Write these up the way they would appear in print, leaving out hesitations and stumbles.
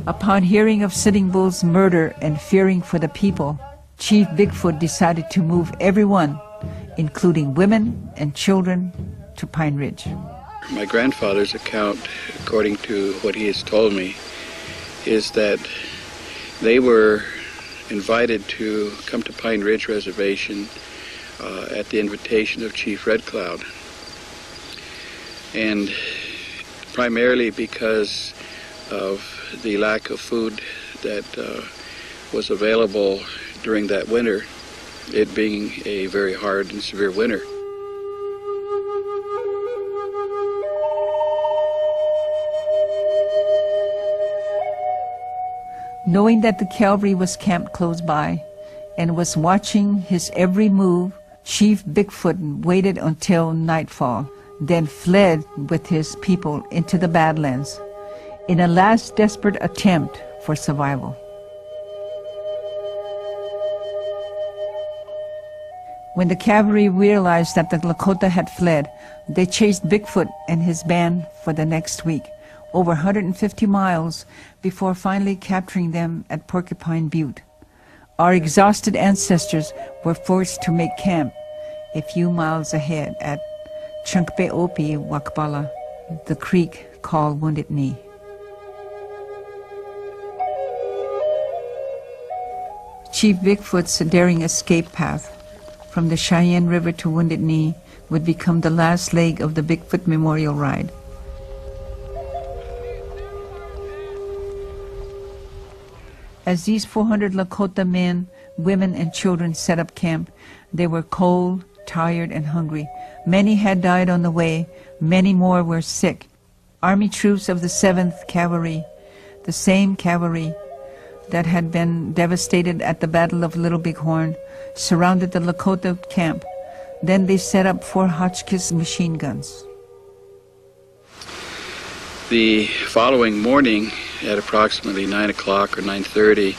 Upon hearing of Sitting Bull's murder and fearing for the people, Chief Bigfoot decided to move everyone, including women and children, to Pine Ridge. My grandfather's account, according to what he has told me, is that they were invited to come to Pine Ridge Reservation at the invitation of Chief Red Cloud. And primarily because of the lack of food that was available during that winter, it being a very hard and severe winter. Knowing that the cavalry was camped close by and was watching his every move, Chief Bigfoot waited until nightfall, then fled with his people into the Badlands in a last desperate attempt for survival. When the cavalry realized that the Lakota had fled, they chased Bigfoot and his band for the next week, over 150 miles, before finally capturing them at Porcupine Butte. Our exhausted ancestors were forced to make camp a few miles ahead at Chunkpeopi Wakbala, the creek called Wounded Knee. Chief Bigfoot's daring escape path from the Cheyenne River to Wounded Knee would become the last leg of the Bigfoot Memorial Ride. As these 400 Lakota men, women, and children set up camp, they were cold, tired, and hungry. Many had died on the way. Many more were sick. Army troops of the 7th Cavalry, the same cavalry that had been devastated at the Battle of Little Bighorn, surrounded the Lakota camp. Then they set up 4 Hotchkiss machine guns. The following morning, at approximately 9 o'clock or 9:30,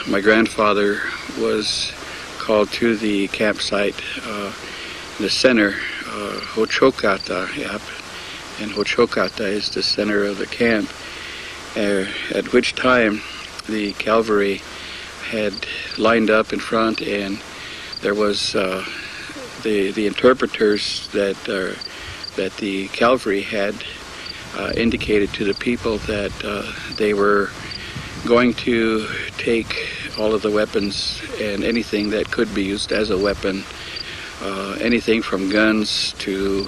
my grandfather was called to the campsite in the center, Hochokata, and Hochokata is the center of the camp, at which time the cavalry had lined up in front, and there was the interpreters that the cavalry had indicated to the people that they were going to take all of the weapons and anything that could be used as a weapon, anything from guns to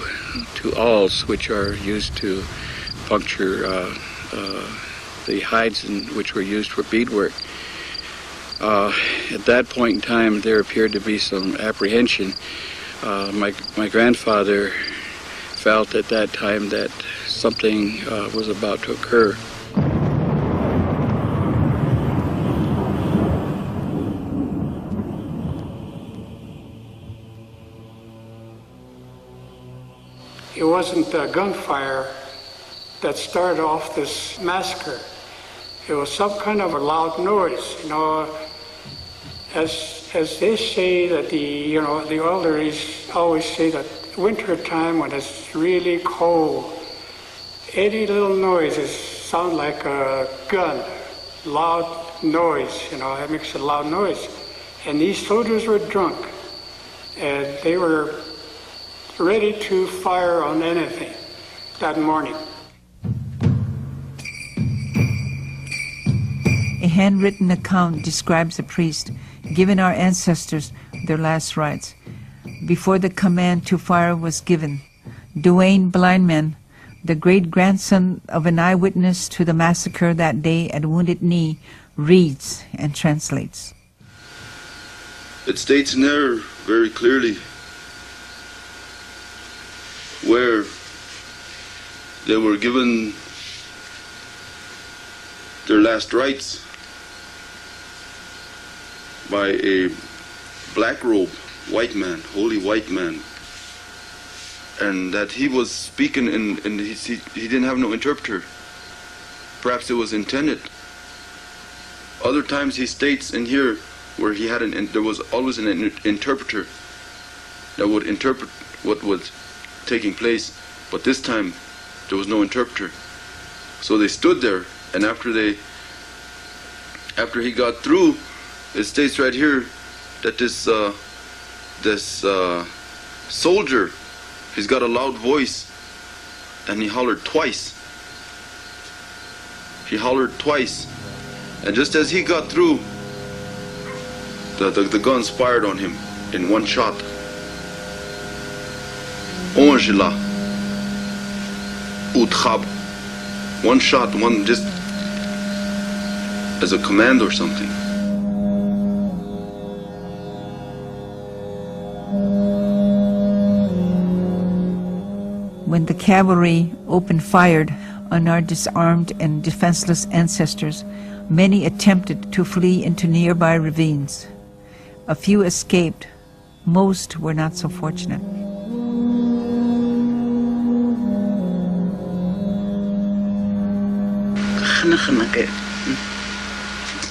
awls, which are used to puncture the hides which were used for beadwork. At that point in time, there appeared to be some apprehension. My grandfather felt at that time that something was about to occur. It wasn't the gunfire that started off this massacre. It was some kind of a loud noise, as they say that the elders always say that winter time when it's really cold, any little noises sound like a gun, loud noise, it makes a loud noise. And these soldiers were drunk, and they were ready to fire on anything that morning. A handwritten account describes a priest giving our ancestors their last rites. Before the command to fire was given, Duane Blindman, the great-grandson of an eyewitness to the massacre that day at Wounded Knee, reads and translates. It states in there very clearly where they were given their last rites by a black robe white man, holy white man, and that he was speaking and he didn't have no interpreter. Perhaps it was intended. Other times he states in here where he had there was always an interpreter that would interpret what was taking place, but this time there was no interpreter. So they stood there And after he got through, it states right here that this soldier, he's got a loud voice, and he hollered twice. He hollered twice, and just as he got through, the guns fired on him in one shot. Angela Utkhab. One shot, one just as a command or something. When the cavalry opened fire on our disarmed and defenseless ancestors, many attempted to flee into nearby ravines. A few escaped. Most were not so fortunate.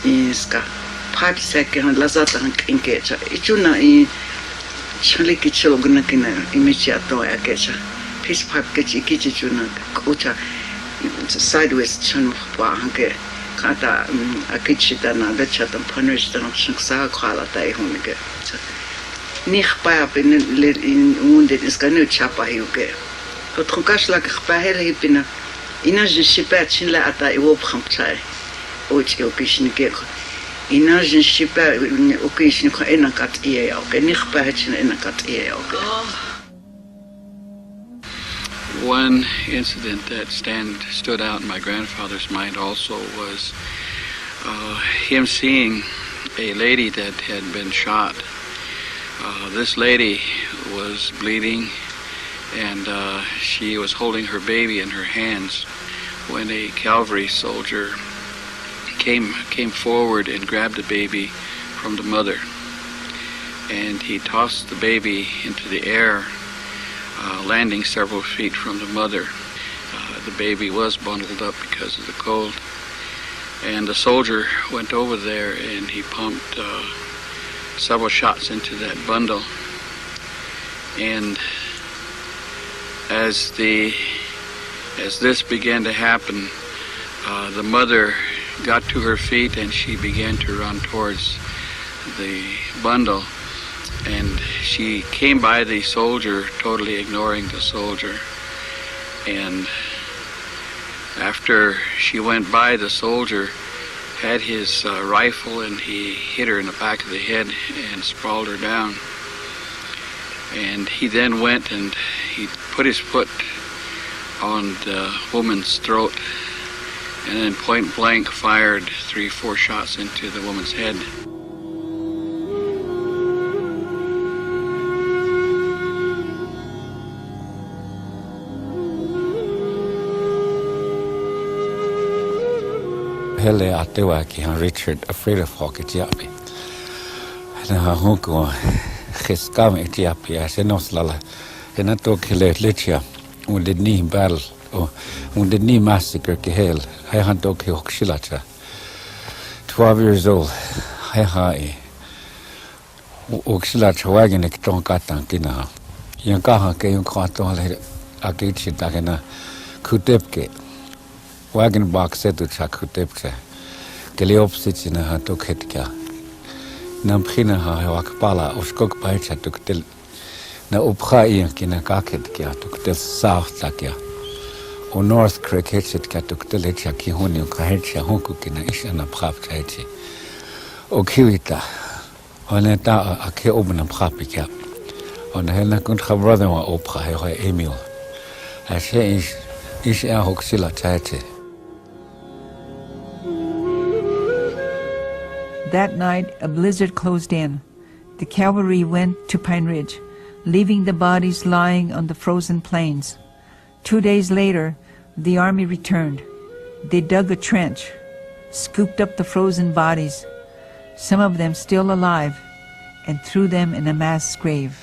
Iska 5 seconds lazatan kinkecha ichuna I chali kichogna kina imichiato akecha peace pipe kichi kichuna kucha sideways chan pa hanke kata akichita na da chatan punish dan shiksa khala tai hunke ni khpa bin in wounded is gonna chapa yuke to tronkash la khpa hele pina ina je shipa chin la ata iwo phamchai ochi okishnike ina je shipa okishnike enakat ie ok ni khpa chin enakat ie ok. One incident that stood out in my grandfather's mind also was him seeing a lady that had been shot. This lady was bleeding, and she was holding her baby in her hands when a cavalry soldier came forward and grabbed the baby from the mother, and he tossed the baby into the air, landing several feet from the mother. The baby was bundled up because of the cold, and the soldier went over there and he pumped several shots into that bundle. And as this began to happen, the mother got to her feet and she began to run towards the bundle, and she came by the soldier, totally ignoring the soldier. And after she went by, the soldier had his rifle and he hit her in the back of the head and sprawled her down. And he then went and he put his foot on the woman's throat and then point blank fired 3-4 shots into the woman's head. Hele atewa ki han Richard afraid of hawk etiapi. Na ha honko khiskam etiapi asenos lala. Hena to kile lechia undid ni battle o undid ni massacre ki hel. Hai han to ki hokshilata. 12 years old. Hai hai. Hokshilata wagen ek ton katan kina. Yan ka ha ke yon kwato le akichi dagena kutepke. Wagon box setu chakutepche. Keliopsichina ha tukhetka. Namkhina ha wakpala oskok paicha tuktel. Na upkhai kina kakhetka tuktel south takya. O north cricket ka tuktel echa ki honi kahecha honku kina ishana phapcha echi. O kiwita. Ona ta akhe obna phapika. Ona helna kun khabrada wa opkha he Emil. Ashe ish a hoksila chache. That night, a blizzard closed in. The cavalry went to Pine Ridge, leaving the bodies lying on the frozen plains. 2 days later, the army returned. They dug a trench, scooped up the frozen bodies, some of them still alive, and threw them in a mass grave.